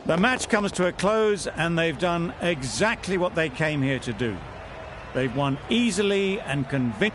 The match comes to a close and they've done exactly what they came here to do. They've won easily and convincingly.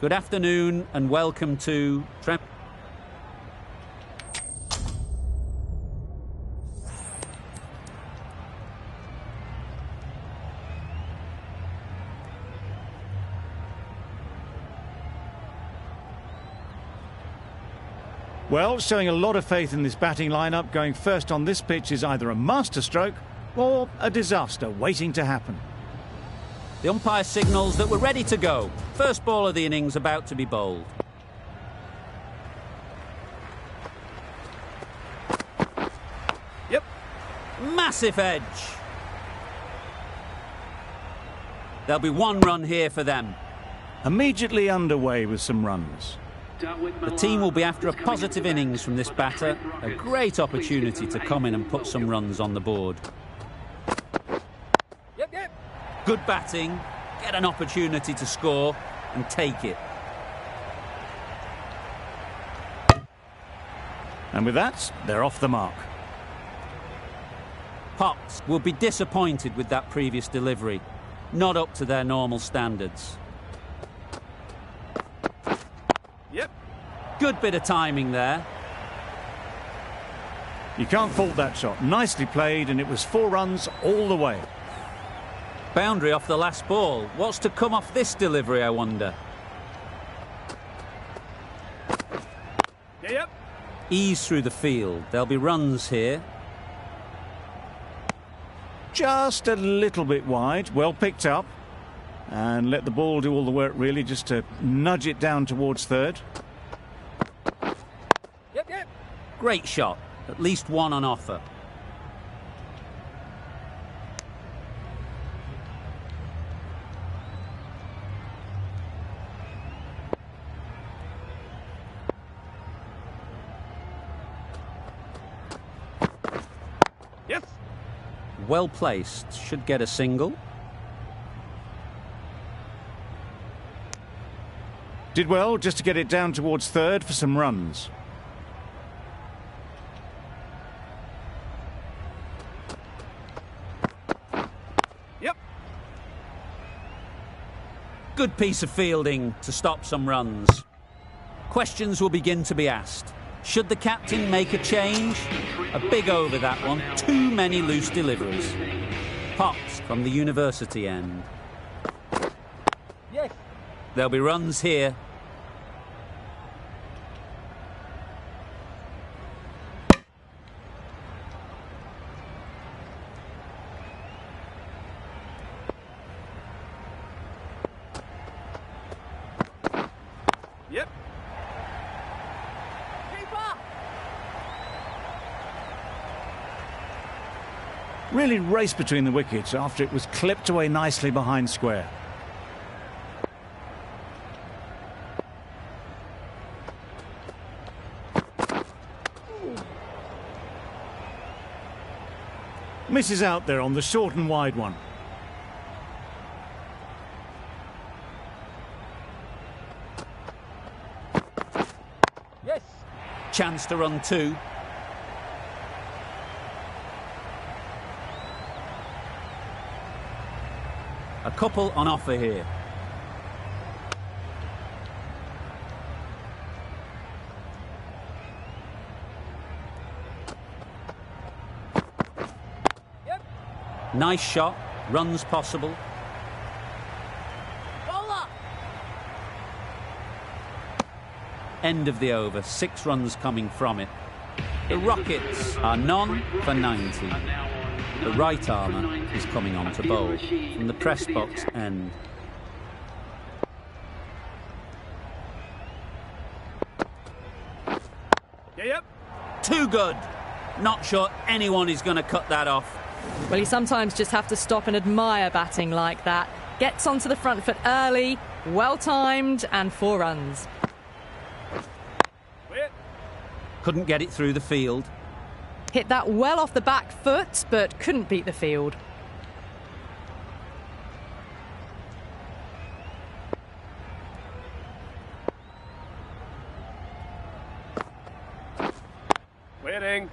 Good afternoon and welcome to Well, showing a lot of faith in this batting lineup. Going first on this pitch is either a masterstroke or a disaster waiting to happen. The umpire signals that we're ready to go. First ball of the innings about to be bowled. Yep. Massive edge. There'll be one run here for them. Immediately underway with some runs. The team will be after a positive innings from this batter. A great opportunity to come in and put some runs on the board. Good batting, get an opportunity to score and take it. And with that, they're off the mark. Pops will be disappointed with that previous delivery. Not up to their normal standards. Yep. Good bit of timing there. You can't fault that shot. Nicely played, and it was 4 runs all the way. Boundary off the last ball. What's to come off this delivery, I wonder? Yep. Ease through the field. There'll be runs here. Just a little bit wide. Well picked up. And let the ball do all the work, really, just to nudge it down towards third. Yep. Great shot. At least one on offer. Yes. Well placed. Should get a single. Did well just to get it down towards third for some runs. Yep. Good piece of fielding to stop some runs. Questions will begin to be asked. Should the captain make a change? A big over that one. Too many loose deliveries. Pops from the university end. Yes. There'll be runs here. Yep. Really raced between the wickets after it was clipped away nicely behind square. Misses out there on the short and wide one. Yes. Chance to run 2. A couple on offer here. Yep. Nice shot. Runs possible. Bowler. End of the over. 6 runs coming from it. The Rockets are none for 90. The right armour is coming on to bowl from the press box end. Yep. Too good. Not sure anyone is going to cut that off. Well, you sometimes just have to stop and admire batting like that. Gets onto the front foot early, well-timed, and 4 runs. Couldn't get it through the field. Hit that well off the back foot, but couldn't beat the field. Waiting.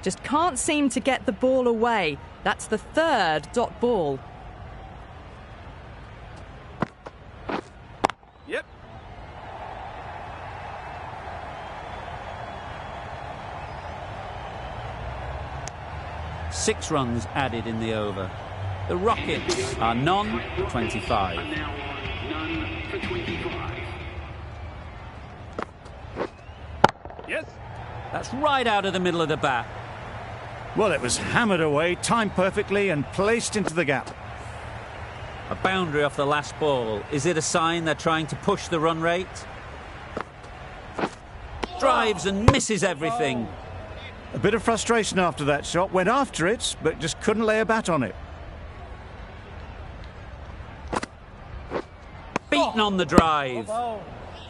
Just can't seem to get the ball away. That's the 3rd dot ball. Yep. Six runs added in the over. The Rockets are none for 25. None for 25. Yes. That's right out of the middle of the bat. Well, it was hammered away, timed perfectly and placed into the gap. A boundary off the last ball. Is it a sign they're trying to push the run rate? Drives and misses everything. A bit of frustration after that shot. Went after it, but just couldn't lay a bat on it. Beaten on the drive.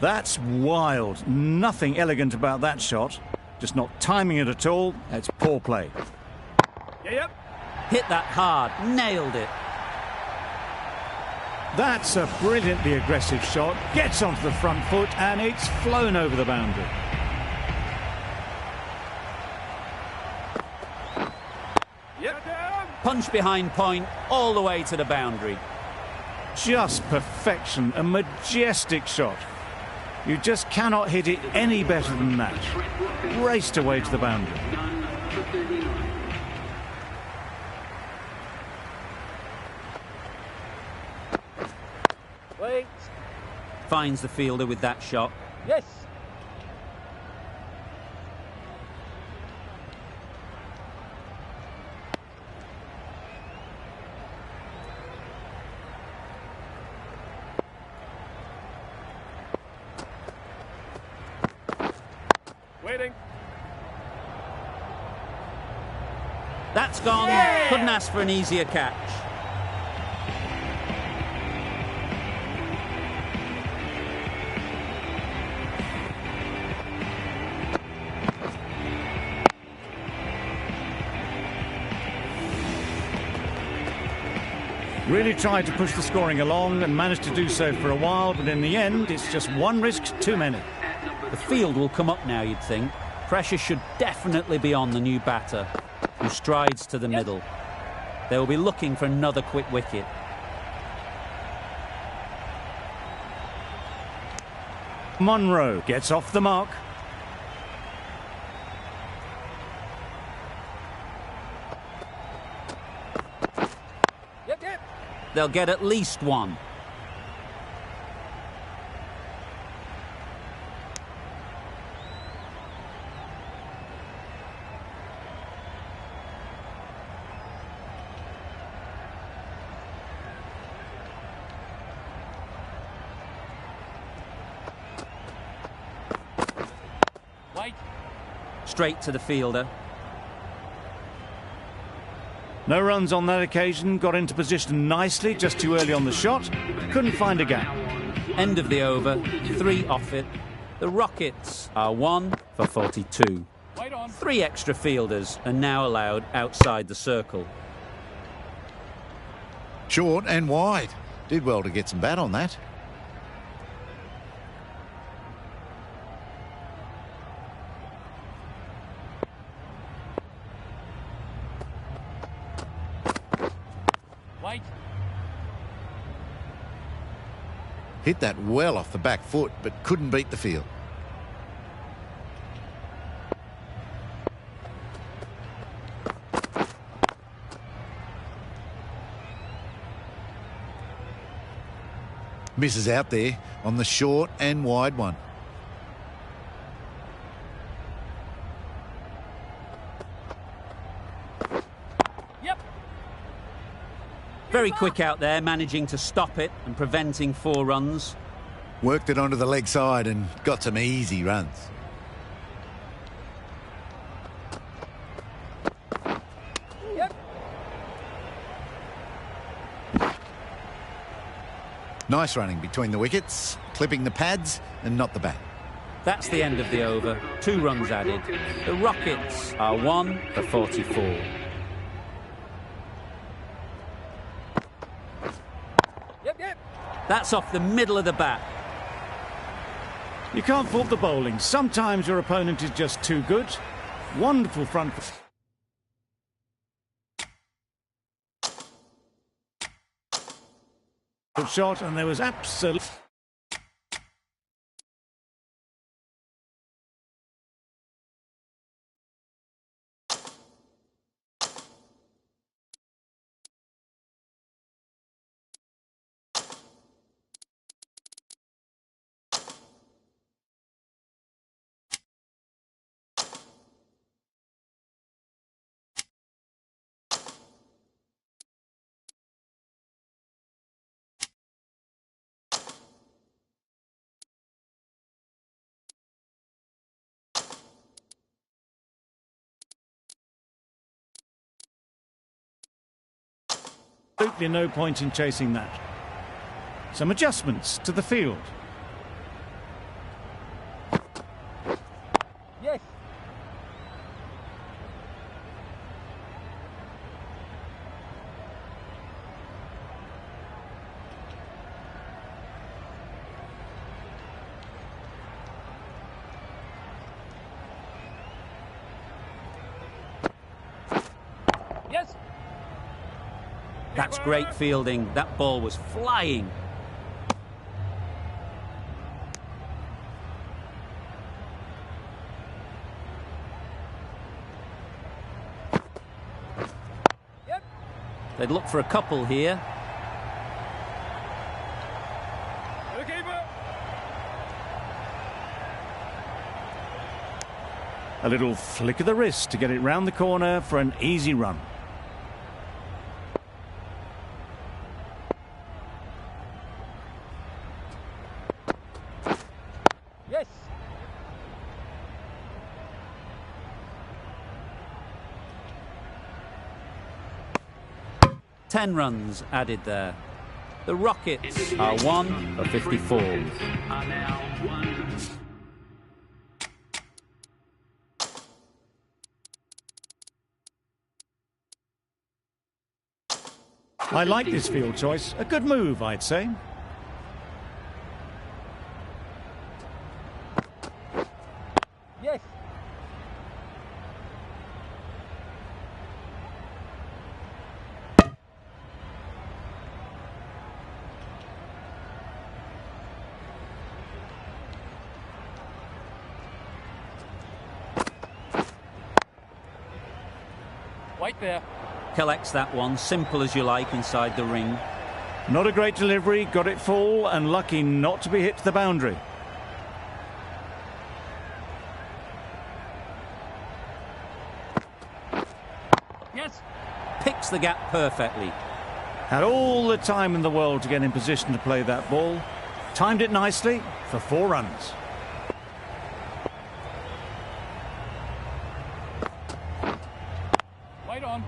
That's wild. Nothing elegant about that shot. Just not timing it at all. It's poor play. Yep. Hit that hard. Nailed it. That's a brilliantly aggressive shot. Gets onto the front foot and it's flown over the boundary. Yep. Punch behind point all the way to the boundary. Just perfection. A majestic shot. You just cannot hit it any better than that. Raced away to the boundary. None for 39. Wait. Finds the fielder with that shot. Yes. Waiting. That's gone. Yeah! Couldn't ask for an easier catch. Really tried to push the scoring along and managed to do so for a while, but in the end, it's just one risk too many. The field will come up now, you'd think. Pressure should definitely be on the new batter, who strides to the middle. They will be looking for another quick wicket. Monroe gets off the mark. Yep. They'll get at least one. Wait. Straight to the fielder. No runs on that occasion, got into position nicely, just too early on the shot. Couldn't find a gap. End of the over. 3 off it. The Rockets are 1 for 42. Wait on. on. 3 extra fielders are now allowed outside the circle. Short and wide. Did well to get some bat on that. Wait. Hit that well off the back foot, but couldn't beat the field. Misses out there on the short and wide one. Yep. Very quick out there, managing to stop it and preventing 4 runs. Worked it onto the leg side and got some easy runs. Yep. Nice running between the wickets, clipping the pads and not the bat. That's the end of the over. 2 runs added. The Rockets are 1 for 44. Yep. That's off the middle of the bat. You can't fault the bowling. Sometimes your opponent is just too good. Wonderful front foot shot, and there was absolute... Absolutely no point in chasing that. Some adjustments to the field. Yes. Yes. That's great fielding. That ball was flying. Yep. They'd look for a couple here. The keeper. A little flick of the wrist to get it round the corner for an easy run. Yes. Ten runs added there. The Rockets are 1 for 54. Are now 1. I like this field choice. A good move, I'd say. Yes. Wait there. Collects that one, simple as you like, inside the ring. Not a great delivery, got it full and lucky not to be hit to the boundary. Yes. Picks the gap perfectly. Had all the time in the world to get in position to play that ball. Timed it nicely for 4 runs. Wait on.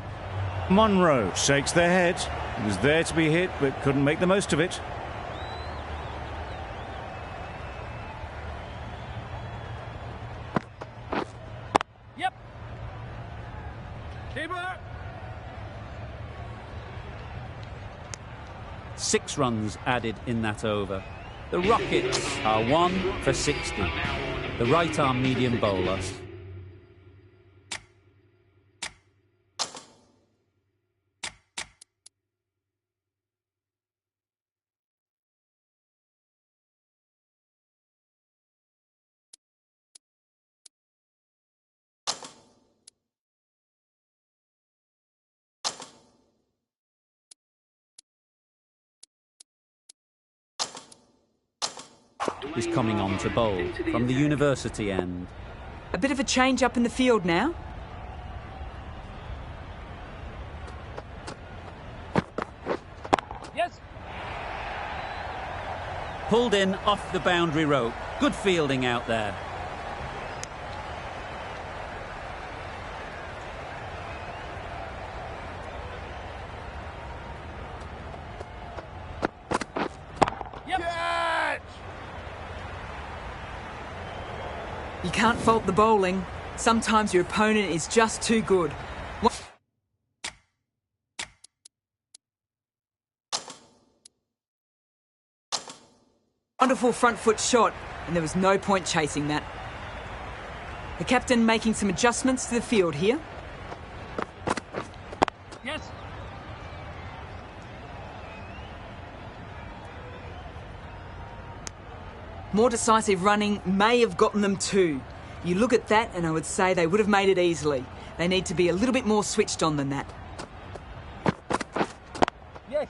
Monroe shakes their head. He was there to be hit, but couldn't make the most of it. Yep. Keeper! 6 runs added in that over. The Rockets are 1 for 60. The right-arm medium bowler. Is coming on to bowl from the university end. A bit of a change up in the field now. Yes! Pulled in off the boundary rope. Good fielding out there. You can't fault the bowling. Sometimes your opponent is just too good. Wonderful front foot shot, and there was no point chasing that. The captain making some adjustments to the field here. Yes! More decisive running may have gotten them 2. You look at that and I would say they would have made it easily. They need to be a little bit more switched on than that. Yes!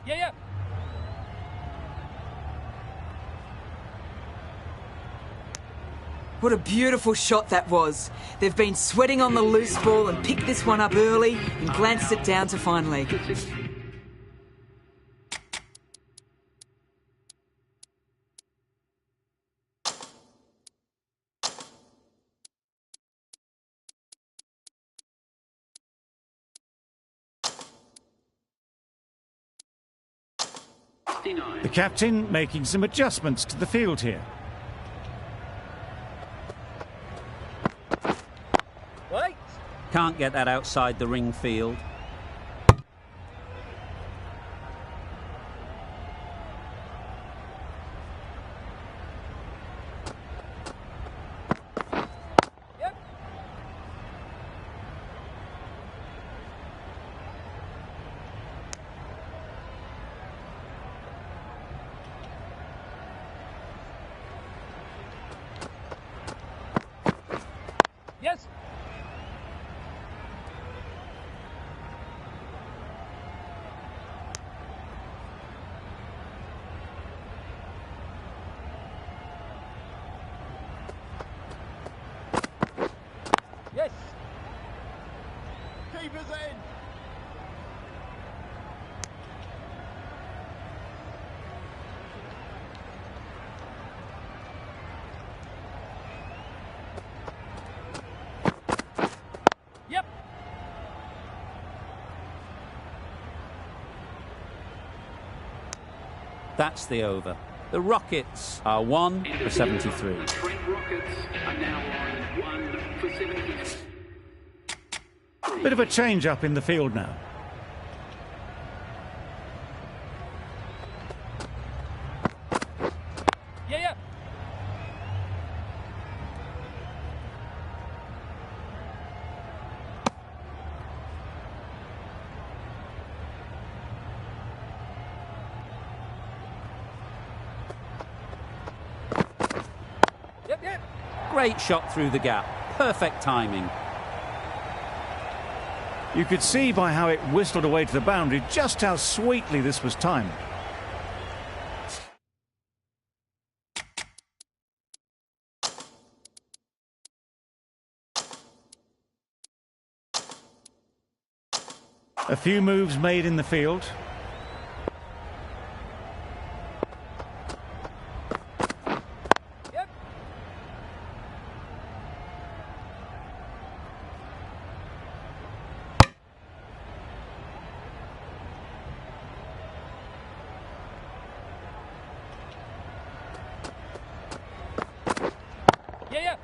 Yeah! What a beautiful shot that was. They've been sweating on the loose ball and picked this one up early and glanced it down to fine leg. The captain making some adjustments to the field here. Wait! Can't get that outside the ring field. Yep! Yes! Yes! Keepers in! Yep! That's the over. The Rockets are 1 for 73. The Trent Rockets are now on 1 for 70. Bit of a change up in the field now. Yeah! Yep! Great shot through the gap. Perfect timing. You could see by how it whistled away to the boundary just how sweetly this was timed. A few moves made in the field. Yep! Yeah, yeah.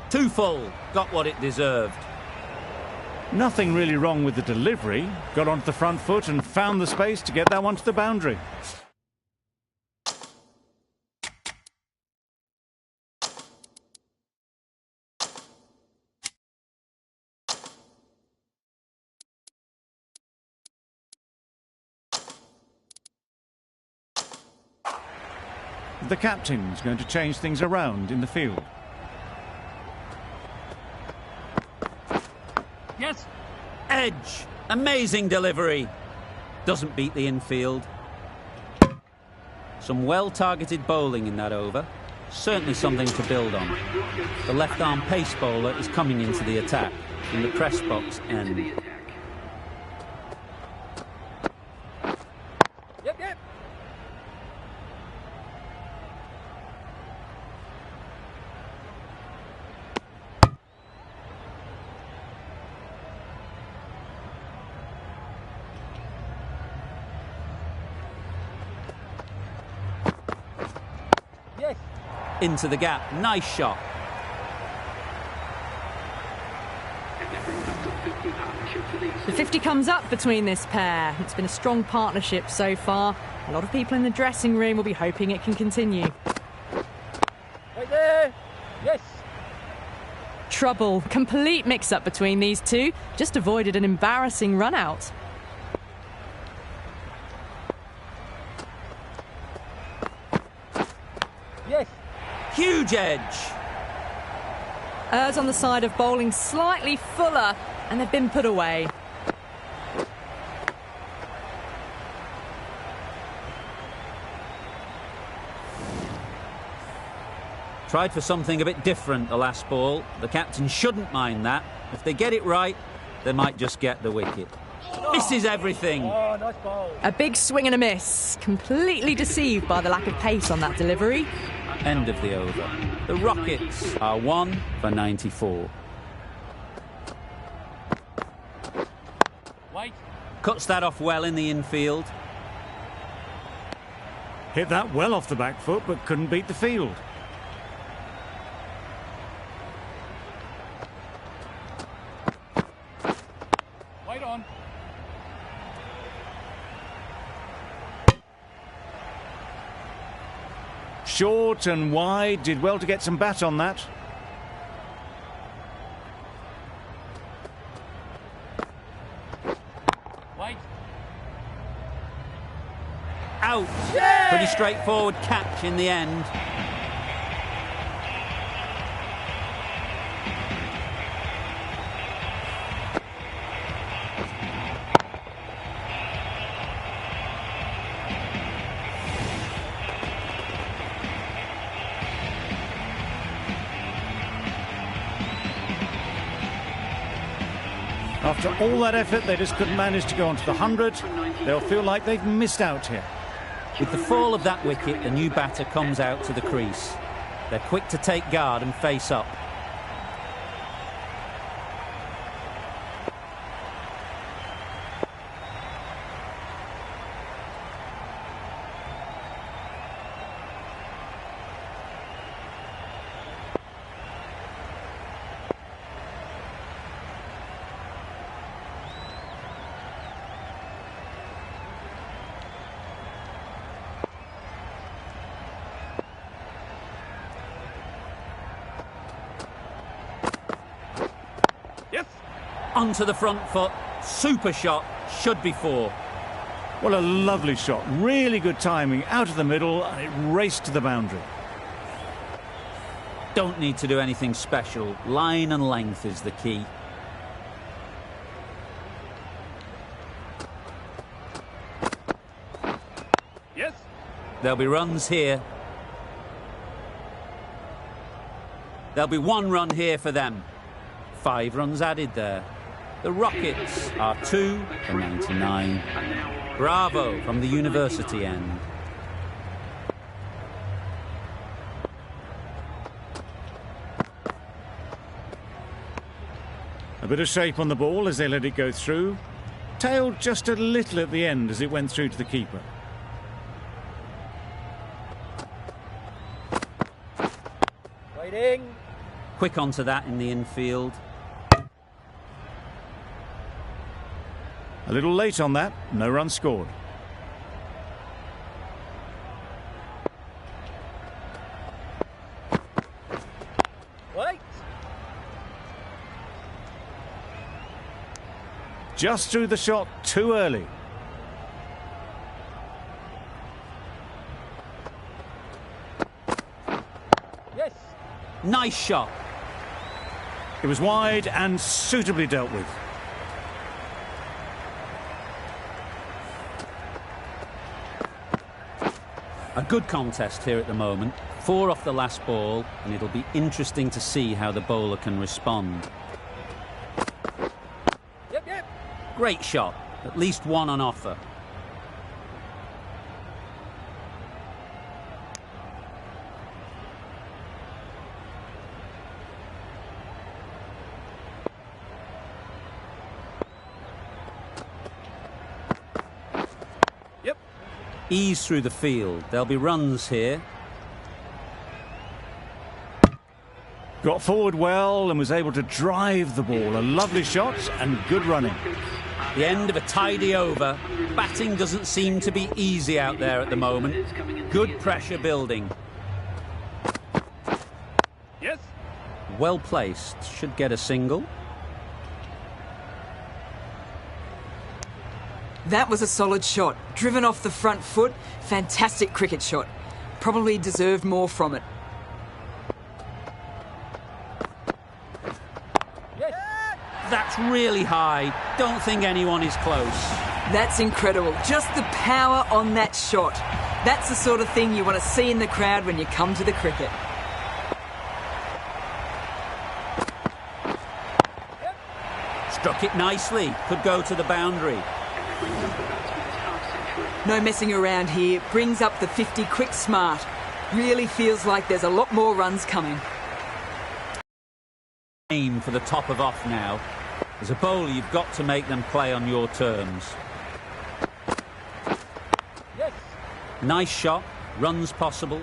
Too full. Got what it deserved. Nothing really wrong with the delivery. Got onto the front foot and found the space to get that one to the boundary. The captain's going to change things around in the field. Yes. Edge. Amazing delivery. Doesn't beat the infield. Some well-targeted bowling in that over. Certainly something to build on. The left-arm pace bowler is coming into the attack in the press box end. Yep, yep. Yes. Into the gap. Nice shot. The 50 comes up between this pair. It's been a strong partnership so far. A lot of people in the dressing room will be hoping it can continue. Right there. Yes. Trouble. Complete mix-up between these two. Just avoided an embarrassing run-out. Yes. Huge edge. Errs on the side of bowling slightly fuller, and they've been put away. Tried for something a bit different the last ball. The captain shouldn't mind that. If they get it right, they might just get the wicket. Misses everything. Oh, nice ball. A big swing and a miss. Completely deceived by the lack of pace on that delivery. End of the over. The Rockets are 1 for 94. Wait. Cuts that off well in the infield. Hit that well off the back foot, but couldn't beat the field. Wait on. Short and wide, did well to get some bat on that. Wait. Out. Pretty straightforward catch in the end. After all that effort, they just couldn't manage to go onto the 100. They'll feel like they've missed out here. With the fall of that wicket, the new batter comes out to the crease. They're quick to take guard and face up. Onto the front foot. Super shot. Should be 4. What a lovely shot. Really good timing. Out of the middle, and it raced to the boundary. Don't need to do anything special. Line and length is the key. Yes. There'll be runs here. There'll be 1 run here for them. 5 runs added there. The Rockets are 2 for 99. Bravo from the university end. A bit of shape on the ball as they let it go through. Tailed just a little at the end as it went through to the keeper. Waiting. Quick onto that in the infield. A little late on that, no run scored. Wait. Just threw the shot too early. Yes. Nice shot. It was wide and suitably dealt with. A good contest here at the moment. 4 off the last ball, and it'll be interesting to see how the bowler can respond. Yep, yep. Great shot. At least one on offer. Yep. Ease through the field. There'll be runs here. Got forward well and was able to drive the ball. A lovely shot and good running. The end of a tidy over. Batting doesn't seem to be easy out there at the moment. Good pressure building. Yes. Well placed. Should get a single. That was a solid shot. Driven off the front foot. Fantastic cricket shot. Probably deserved more from it. Yes. That's really high. Don't think anyone is close. That's incredible. Just the power on that shot. That's the sort of thing you want to see in the crowd when you come to the cricket. Struck it nicely. Could go to the boundary. No messing around here. Brings up the 50 quick smart. Really feels like there's a lot more runs coming. Aim for the top of off now. As a bowler, you've got to make them play on your terms. Yes. Nice shot. Runs possible.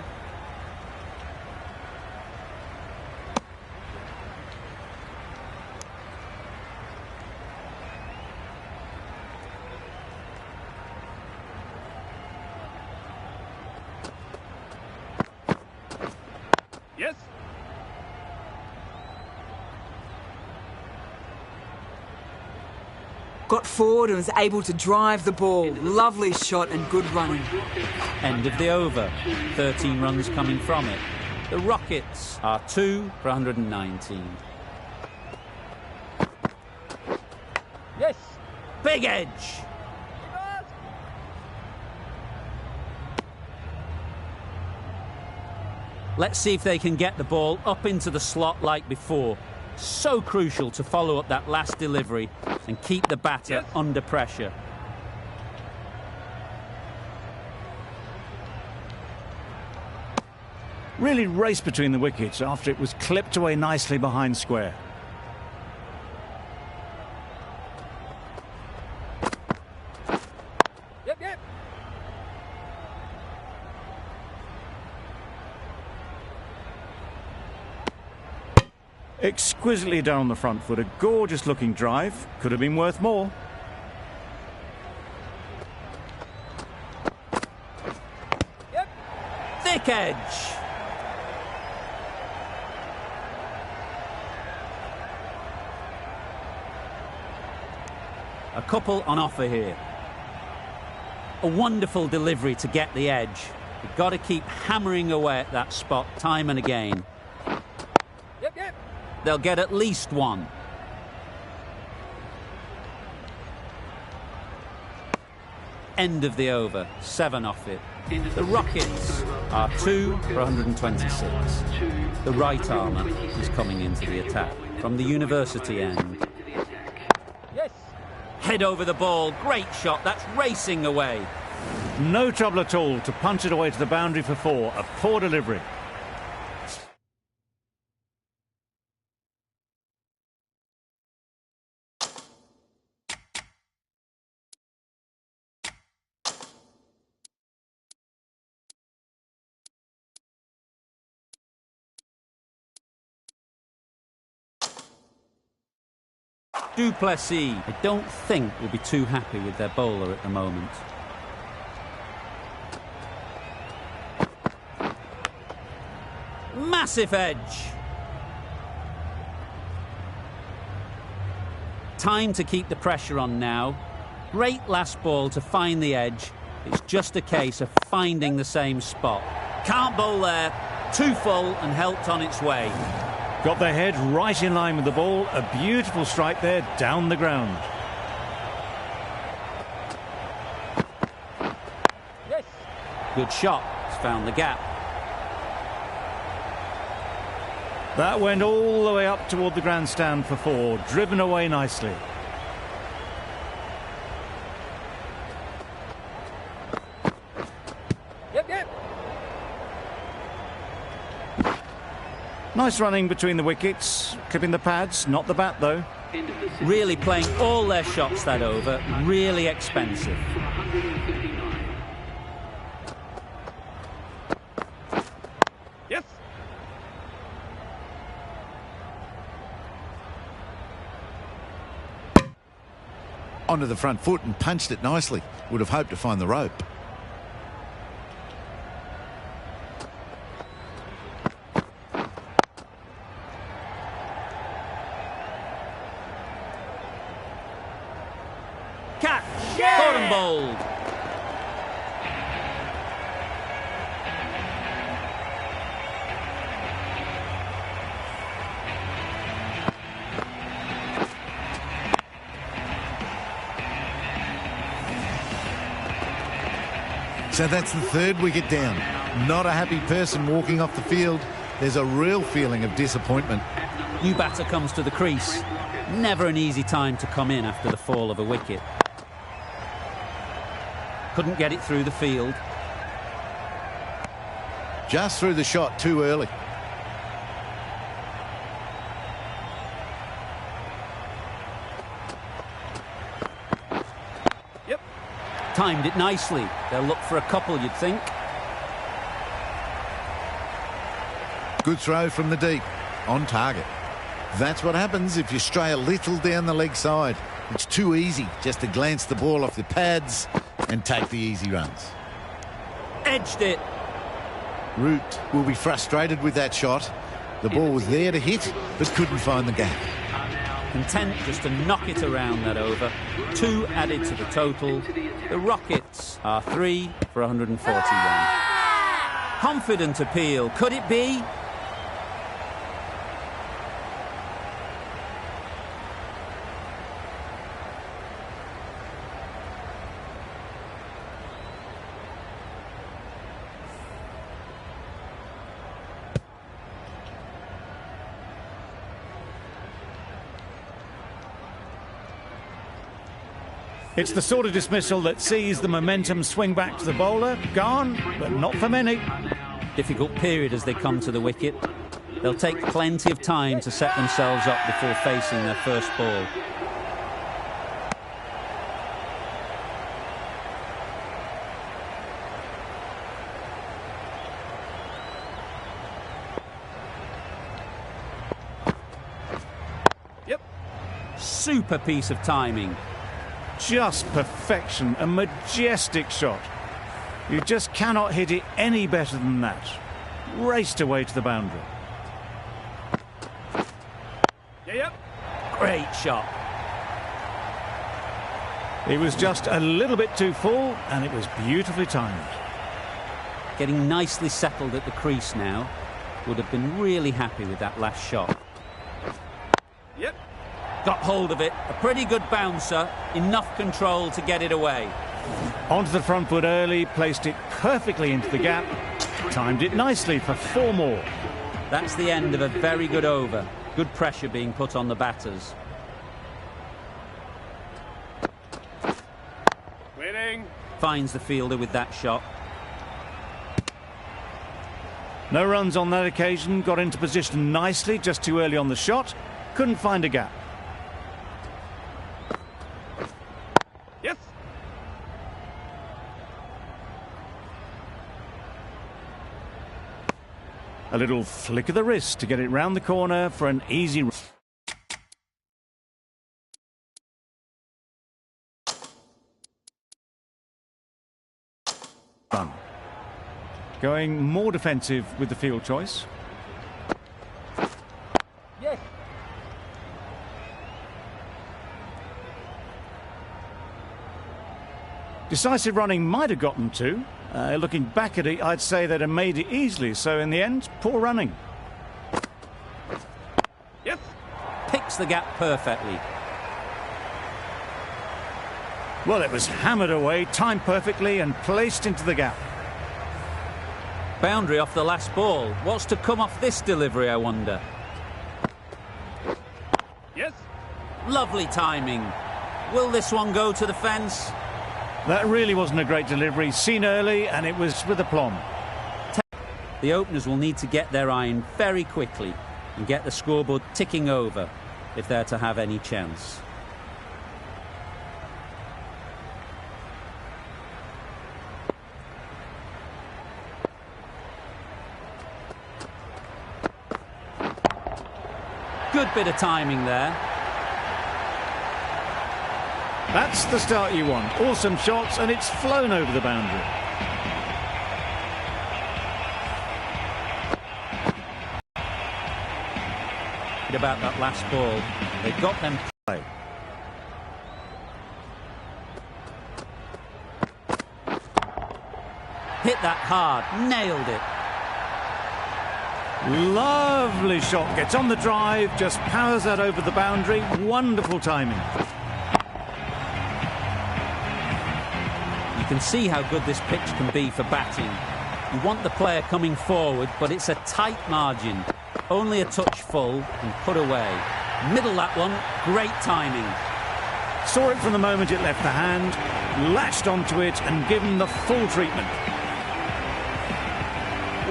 Yes. Got forward and was able to drive the ball. Lovely shot and good running. End of the over. 13 runs coming from it. The Rockets are 2 for 119. Yes. Big edge. Let's see if they can get the ball up into the slot like before. So crucial to follow up that last delivery and keep the batter under pressure. Really raced between the wickets after it was clipped away nicely behind square. Yep, yep. Exquisitely down the front foot. A gorgeous looking drive. Could have been worth more. Yep. Thick edge. A couple on offer here. A wonderful delivery to get the edge. You've got to keep hammering away at that spot time and again. Yep, yep. They'll get at least one. End of the over. 7 off it. The Rockets are 2 for 126. The right armour is coming into the attack from the university end. Yes. Head over the ball. Great shot. That's racing away. No trouble at all to punch it away to the boundary for 4. A poor delivery. Duplessis, I don't think, will be too happy with their bowler at the moment. Massive edge. Time to keep the pressure on now. Great last ball to find the edge. It's just a case of finding the same spot. Can't bowl there. Too full and helped on its way. Got their head right in line with the ball. A beautiful strike there down the ground. Yes. Good shot. It's found the gap. That went all the way up toward the grandstand for 4, driven away nicely. Yep. Nice running between the wickets, clipping the pads, not the bat though. Really playing all their shots that over. Really expensive. Yes. Onto the front foot and punched it nicely. Would have hoped to find the rope. Catch! Caught and bowled. So that's the 3rd wicket down. Not a happy person walking off the field. There's a real feeling of disappointment. New batter comes to the crease. Never an easy time to come in after the fall of a wicket. Couldn't get it through the field. Just threw the shot too early. Yep. Timed it nicely. They'll look for a couple, you'd think. Good throw from the deep. On target. That's what happens if you stray a little down the leg side. It's too easy just to glance the ball off the pads and take the easy runs. Edged it. Root will be frustrated with that shot. The ball was there to hit, but couldn't find the gap. Content just to knock it around that over. 2 added to the total. The Rockets are 3 for 141. Confident appeal. Could it be? It's the sort of dismissal that sees the momentum swing back to the bowler. Gone, but not for many. Difficult period as they come to the wicket. They'll take plenty of time to set themselves up before facing their first ball. Yep. Super piece of timing. Just perfection, a majestic shot. You just cannot hit it any better than that. Raced away to the boundary. Yep. Great shot. It was just a little bit too full, and it was beautifully timed. Getting nicely settled at the crease now. Would have been really happy with that last shot. Yep. Got hold of it. A pretty good bouncer. Enough control to get it away. Onto the front foot early, placed it perfectly into the gap. Timed it nicely for 4 more. That's the end of a very good over. Good pressure being put on the batters. Winning. Finds the fielder with that shot. No runs on that occasion. Got into position nicely, just too early on the shot. Couldn't find a gap. Yes. A little flick of the wrist to get it round the corner for an easy run. Going more defensive with the field choice. Yes. Decisive running might have gotten two. Looking back at it, I'd say they'd have made it easily. So in the end, poor running. Yes. Picks the gap perfectly. Well, it was hammered away, timed perfectly and placed into the gap. Boundary off the last ball. What's to come off this delivery, I wonder? Yes. Lovely timing. Will this one go to the fence? That really wasn't a great delivery. Seen early, and it was with aplomb. The openers will need to get their iron very quickly and get the scoreboard ticking over if they're to have any chance. Good bit of timing there. That's the start you want. Awesome shots, and it's flown over the boundary. About that last ball, they got them play. Hit that hard, nailed it. Lovely shot, gets on the drive, just powers that over the boundary. Wonderful timing. You can see how good this pitch can be for batting. You want the player coming forward, but it's a tight margin. Only a touch full and put away. Middle that one, great timing. Saw it from the moment it left the hand, latched onto it and given the full treatment.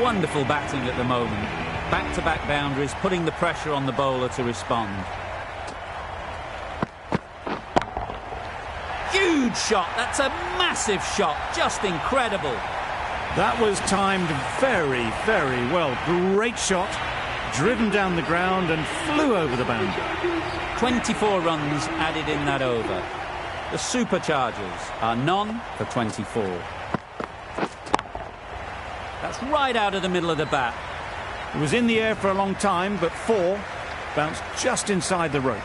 Wonderful batting at the moment. Back-to-back boundaries, putting the pressure on the bowler to respond. Huge shot, that's a massive shot, just incredible. That was timed very, very well. Great shot, driven down the ground and flew over the boundary. 24 runs added in that over. The Superchargers are none for 24. That's right out of the middle of the bat. It was in the air for a long time, but four bounced just inside the rope.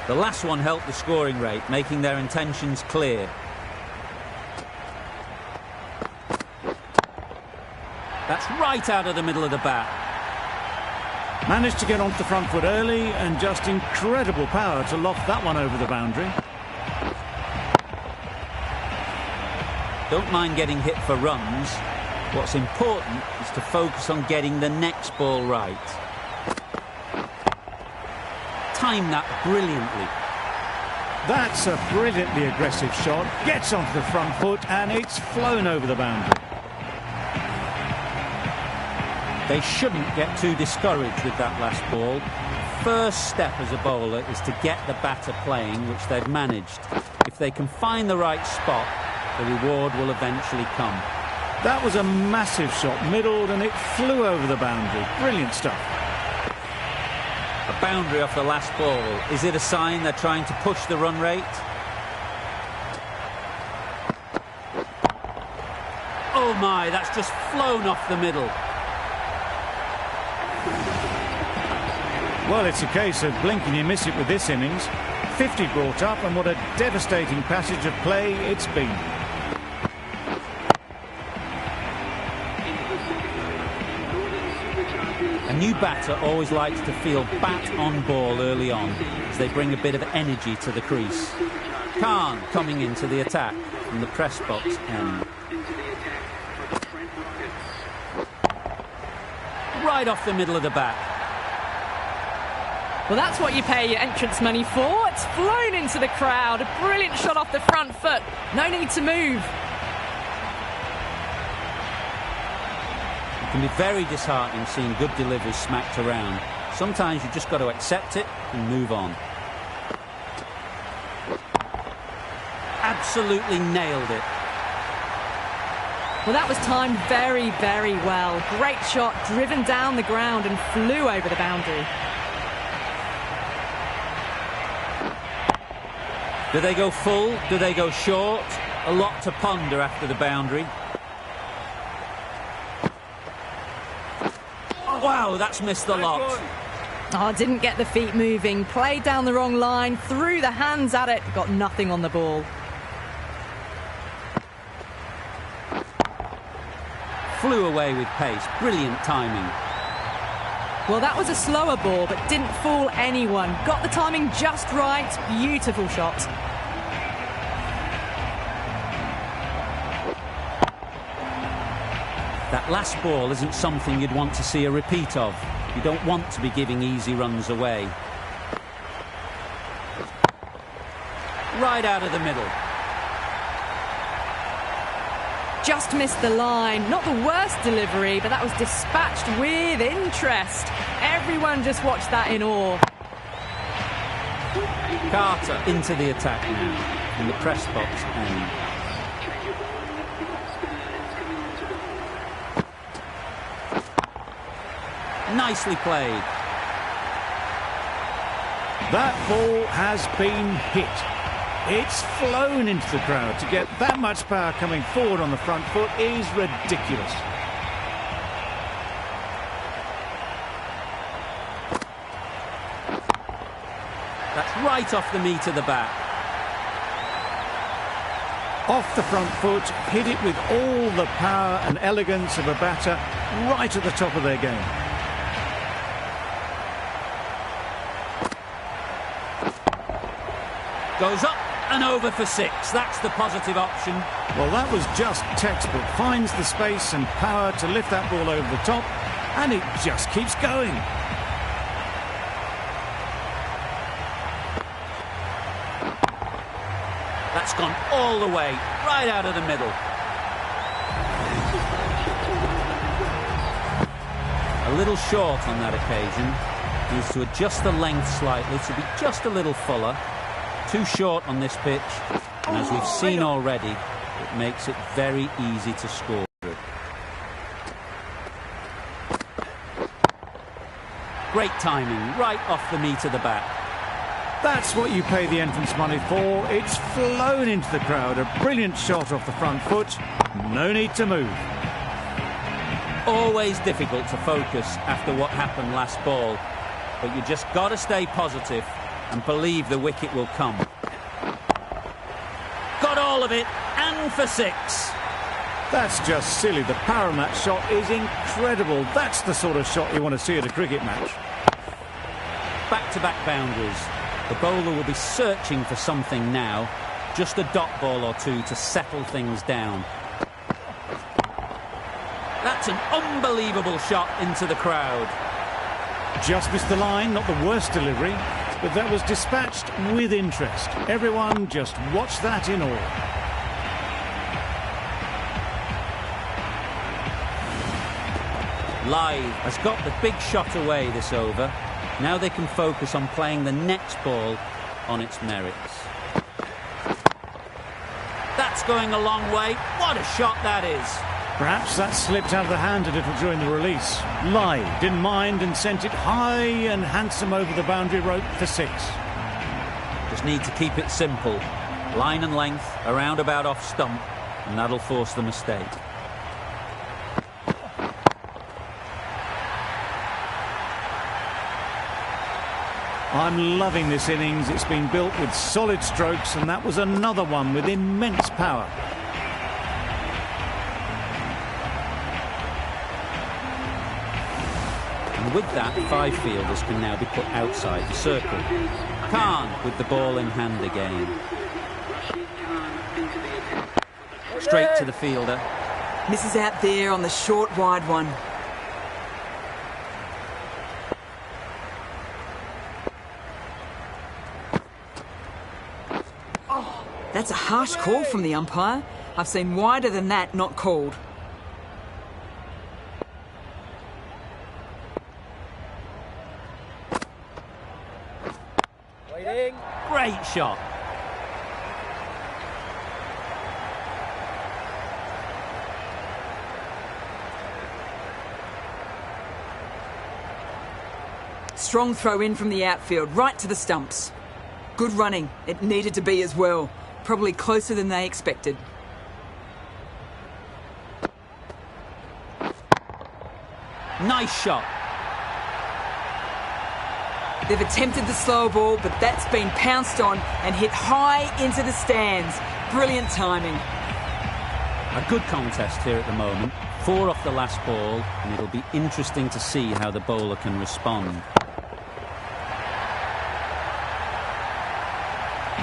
The last one helped the scoring rate, making their intentions clear. That's right out of the middle of the bat. Managed to get onto the front foot early and just incredible power to loft that one over the boundary. Don't mind getting hit for runs. What's important is to focus on getting the next ball right. Time that brilliantly. That's a brilliantly aggressive shot. Gets onto the front foot and it's flown over the boundary. They shouldn't get too discouraged with that last ball. First step as a bowler is to get the batter playing, which they've managed. If they can find the right spot, the reward will eventually come. That was a massive shot, middled, and it flew over the boundary. Brilliant stuff. A boundary off the last ball. Is it a sign they're trying to push the run rate? Oh my, that's just flown off the middle. Well, it's a case of blink and you miss it with this innings. 50 brought up, and what a devastating passage of play it's been. A new batter always likes to feel bat on ball early on, as they bring a bit of energy to the crease. Khan coming into the attack from the press box end. Right off the middle of the bat. Well, that's what you pay your entrance money for. It's flown into the crowd. A brilliant shot off the front foot. No need to move. It can be very disheartening seeing good deliveries smacked around. Sometimes you just got to accept it and move on. Absolutely nailed it. Well, that was timed very, very well. Great shot, driven down the ground and flew over the boundary. Do they go full? Do they go short? A lot to ponder after the boundary. Wow, that's missed the lot. Oh, didn't get the feet moving. Played down the wrong line. Threw the hands at it. Got nothing on the ball. Flew away with pace. Brilliant timing. Well, that was a slower ball, but didn't fool anyone. Got the timing just right. Beautiful shot. That last ball isn't something you'd want to see a repeat of. You don't want to be giving easy runs away. Right out of the middle. Just missed the line. Not the worst delivery, but that was dispatched with interest. Everyone just watched that in awe. Carter into the attack now. In the press box end. Nicely played. That ball has been hit. It's flown into the crowd. To get that much power coming forward on the front foot is ridiculous. That's right off the meat of the bat. Off the front foot, hit it with all the power and elegance of a batter right at the top of their game. Goes up and over for 6. That's the positive option. Well, that was just textbook. Finds the space and power to lift that ball over the top, and it just keeps going. That's gone all the way, right out of the middle. A little short on that occasion. Needs to adjust the length slightly to be just a little fuller. Too short on this pitch, and as we've seen already, it makes it very easy to score. Great timing, right off the meat of the bat. That's what you pay the entrance money for. It's flown into the crowd. A brilliant shot off the front foot. No need to move. Always difficult to focus after what happened last ball, but you just got to stay positive and believe the wicket will come. Got all of it, and for 6. That's just silly. The power on that shot is incredible. That's the sort of shot you want to see at a cricket match. Back-to-back boundaries. The bowler will be searching for something now. Just a dot ball or two to settle things down. That's an unbelievable shot into the crowd. Just missed the line, not the worst delivery, but that was dispatched with interest. Everyone just watched that in awe. Live has got the big shot away this over. Now they can focus on playing the next ball on its merits. That's going a long way. What a shot that is. Perhaps that slipped out of the hand a little during the release. Live didn't mind and sent it high and handsome over the boundary rope for 6. Just need to keep it simple. Line and length, around about off stump, and that'll force the mistake. I'm loving this innings. It's been built with solid strokes, and that was another one with immense power. And with that, 5 fielders can now be put outside the circle. Khan with the ball in hand again. Straight to the fielder. Misses out there on the short, wide one. That's a harsh call from the umpire. I've seen wider than that not called. Waiting. Great shot. Strong throw in from the outfield, right to the stumps. Good running. It needed to be as well. Probably closer than they expected. Nice shot. They've attempted the slow ball, but that's been pounced on and hit high into the stands. Brilliant timing. A good contest here at the moment. 4 off the last ball, and it'll be interesting to see how the bowler can respond.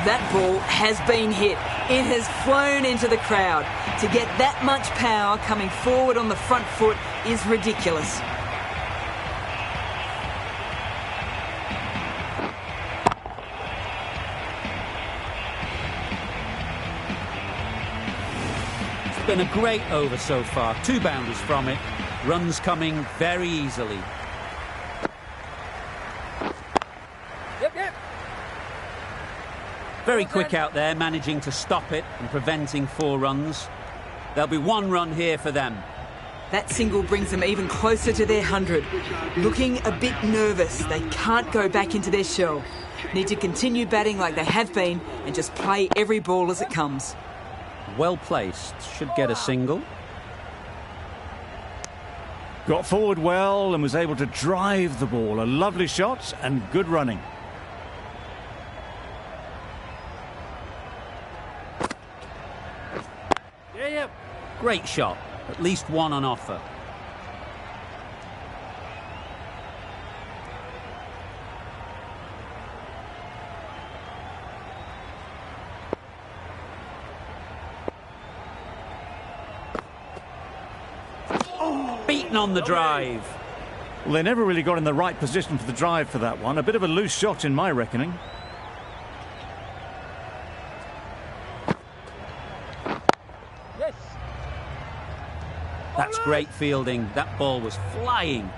That ball has been hit. It has flown into the crowd. To get that much power coming forward on the front foot is ridiculous. It's been a great over so far. 2 boundaries from it. Runs coming very easily. Very quick out there, managing to stop it and preventing 4 runs. There'll be 1 run here for them. That single brings them even closer to their 100. Looking a bit nervous. They can't go back into their shell. Need to continue batting like they have been and just play every ball as it comes. Well placed. Should get a single. Got forward well and was able to drive the ball. A lovely shot and good running. Great shot. At least 1 on offer. Beaten on the drive. Well, they never really got in the right position for the drive for that one. A bit of a loose shot in my reckoning. That's great fielding. That ball was flying.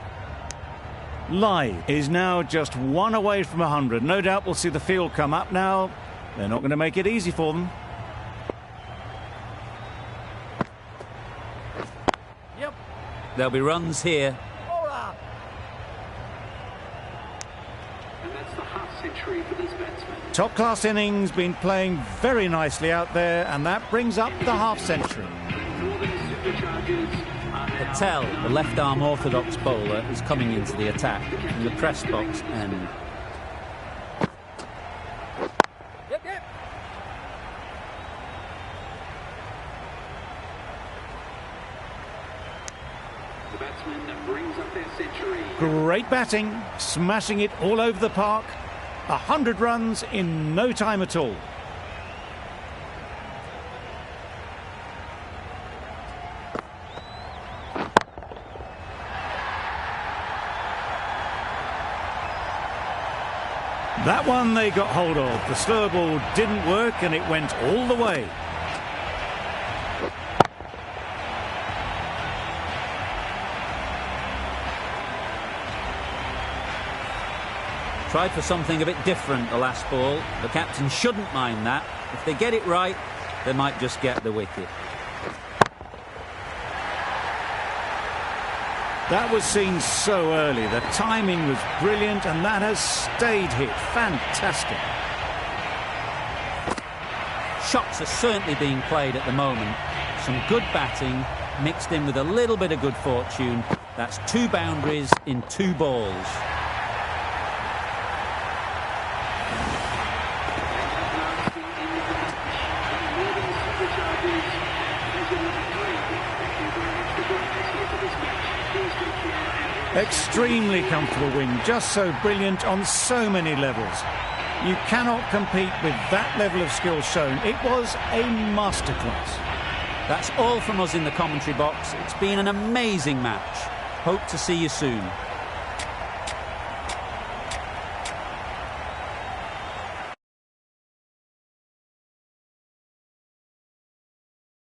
Lai is now just 1 away from 100. No doubt we'll see the field come up now. They're not going to make it easy for them. There'll be runs here. And that's the half century for this batsman. Top class innings, been playing very nicely out there, and that brings up the half century. Patel, the left-arm orthodox bowler, is coming into the attack from the press box end. The batsman that brings up their century. Great batting, smashing it all over the park. 100 runs in no time at all. That one they got hold of. The slow ball didn't work and it went all the way. Tried for something a bit different the last ball. The captain shouldn't mind that. If they get it right, they might just get the wicket. That was seen so early. The timing was brilliant and that has stayed hit. Fantastic. Shots are certainly being played at the moment. Some good batting mixed in with a little bit of good fortune. That's 2 boundaries in 2 balls. Extremely comfortable win, just so brilliant on so many levels. You cannot compete with that level of skill shown. It was a masterclass. That's all from us in the commentary box. It's been an amazing match. Hope to see you soon.